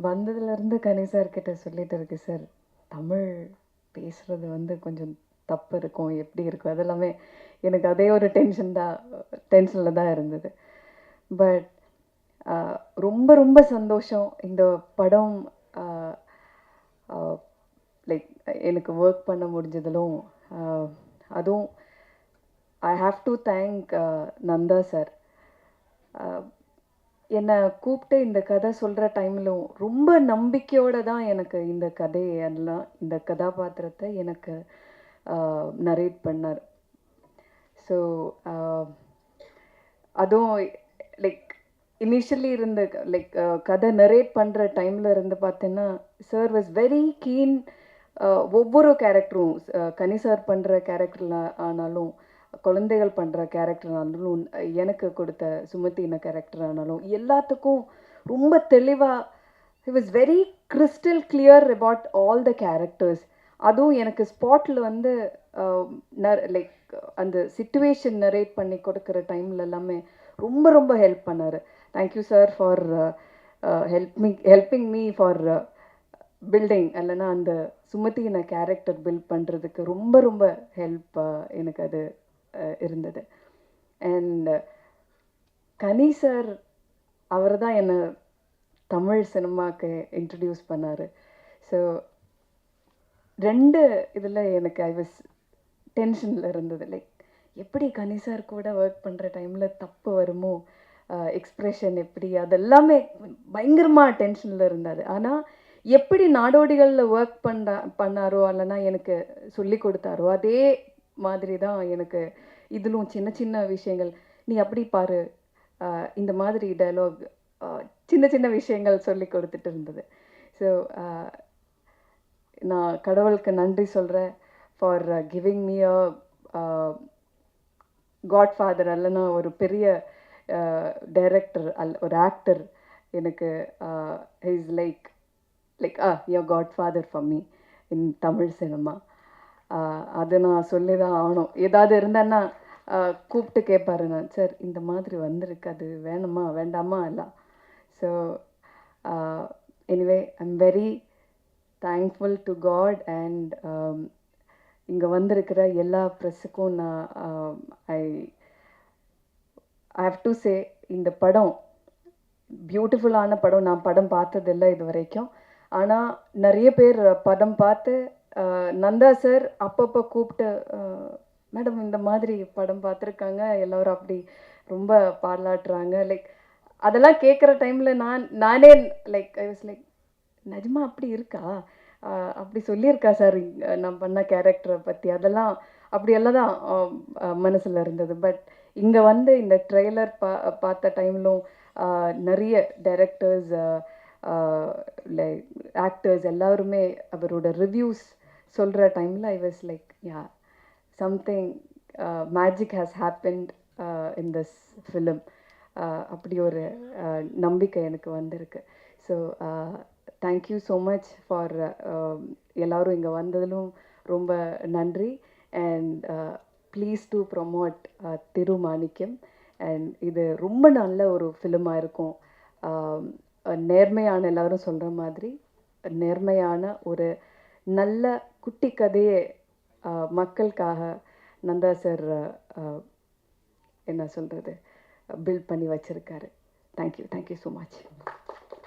வந்ததுலேருந்து கனி சார் கிட்ட சொல்லிட்டு இருக்கு சார், தமிழ் பேசுறது வந்து கொஞ்சம் தப்பு இருக்கும், எப்படி இருக்கும் அதெல்லாமே எனக்கு அதே ஒரு டென்ஷனில் தான் இருந்தது. பட் ரொம்ப ரொம்ப சந்தோஷம் இந்த படம் லைக் எனக்கு ஒர்க் பண்ண முடிஞ்சதிலும். அதுவும் I have to thank Nanda sir. என்னை கூப்பிட்டு இந்த கதை சொல்கிற டைம்லும் ரொம்ப நம்பிக்கையோடு தான் எனக்கு இந்த கதையெல்லாம் இந்த கதாபாத்திரத்தை எனக்கு நரேட் பண்ணார். ஸோ அதுவும் லைக் இனிஷியலி இருந்த லைக் கதை நரேட் பண்ணுற டைமில் இருந்து பார்த்தீங்கன்னா சார் வாஸ் வெரி கீன். ஒவ்வொரு கேரக்டரும் கனி சார் பண்ணுற கேரக்டர் ஆனாலும், குழந்தைகள் பண்ணுற கேரக்டர் ஆனாலும், எனக்கு கொடுத்த சுமத்தின கேரக்டர் ஆனாலும் எல்லாத்துக்கும் ரொம்ப தெளிவாக he was very crystal clear about all the characters. அதுவும் எனக்கு ஸ்பாட்டில் வந்து லைக் அந்த சிச்சுவேஷன் நரேட் பண்ணி கொடுக்குற டைமில் எல்லாமே ரொம்ப ரொம்ப ஹெல்ப் பண்ணார். Thank you sir for helping me for building. இல்லைன்னா அந்த சுமத்தின கேரக்டர் பில்ட் பண்ணுறதுக்கு ரொம்ப ரொம்ப ஹெல்ப் எனக்கு அது இருந்தது. அண்ட் கனி சார் அவர் தான் என்னை தமிழ் சினிமாவுக்கு இன்ட்ரடியூஸ் பண்ணார். ஸோ 2 இதில் எனக்கு ஐ வாஸ் டென்ஷனில் இருந்தது. லைக் எப்படி கனி சார் கூட ஒர்க் பண்ணுற டைமில் தப்பு வருமோ, எக்ஸ்ப்ரெஷன் எப்படி, அதெல்லாமே பயங்கரமாக டென்ஷனில் இருந்தார். ஆனால் எப்படி நாடோடிகளில் ஒர்க் பண்ணாரோ இல்லைன்னா எனக்கு சொல்லி கொடுத்தாரோ அதே மாதிரி தான் எனக்கு இதிலும் சின்ன சின்ன விஷயங்கள், நீ அப்படி பாரு, இந்த மாதிரி டயலாக், சின்ன சின்ன விஷயங்கள் சொல்லி கொடுத்துட்டு இருந்தது. ஸோ நான் கடவுளுக்கு நன்றி சொல்கிறேன் for giving me a Godfather. இல்லைன்னா ஒரு பெரிய டைரக்டர் ஒரு ஆக்டர் எனக்கு is like your Godfather for me in Tamil cinema. அது நான் சொல்லி தான் ஆகணும். ஏதாவது இருந்தேன்னா கூப்பிட்டு கேட்பாரு, நான் சார் இந்த மாதிரி வந்திருக்கு, அது வேணுமா வேண்டாமா எல்லாம். So anyway I am very thankful to God. And இங்கே வந்திருக்கிற எல்லா ப்ரெஸ்ஸுக்கும் நான் ஐ ஹாவ் டு சே, இந்த படம் பியூட்டிஃபுல்லான படம். நான் படம் பார்த்ததில்லை இது வரைக்கும். ஆனால் நிறைய பேர் படம் பார்த்து நந்தா சார் அப்பப்போ கூப்பிட்டு, மேடம் இந்த மாதிரி படம் பார்த்துருக்காங்க, எல்லோரும் அப்படி ரொம்ப பாராட்டுறாங்க. லைக் அதெல்லாம் கேட்குற டைமில் நானே லைக் ஐ வாஸ் லைக், நிஜமா அப்படி இருக்கா, அப்படி சொல்லியிருக்கா சார் நான் பண்ண கேரக்டரை பற்றி, அதெல்லாம் அப்படியெல்லாம் தான் மனசில் இருந்தது. பட் இங்கே வந்து இந்த ட்ரெய்லர் பார்த்த டைம்லும் நிறைய டைரக்டர்ஸ், லைக் ஆக்டர்ஸ் எல்லாருமே அவரோட ரிவ்யூஸ் சொல்கிற டைமில் I was like yeah, something magic has happened in this film. அப்படி ஒரு நம்பிக்கை எனக்கு வந்திருக்கு. So thank you so much for எல்லோரும் இங்கே வந்ததிலும் ரொம்ப நன்றி. And please to promote Thirumanickam. And இது ரொம்ப நல்ல ஒரு ஃபிலிமாக இருக்கும். நேர்மையான, எல்லோரும் சொல்கிற மாதிரி நேர்மையான ஒரு நல்ல குட்டி கதையை மக்களுக்காக நந்தா சார் என்ன சொல்கிறது பில்ட் பண்ணி வச்சுருக்காரு. Thank you so much.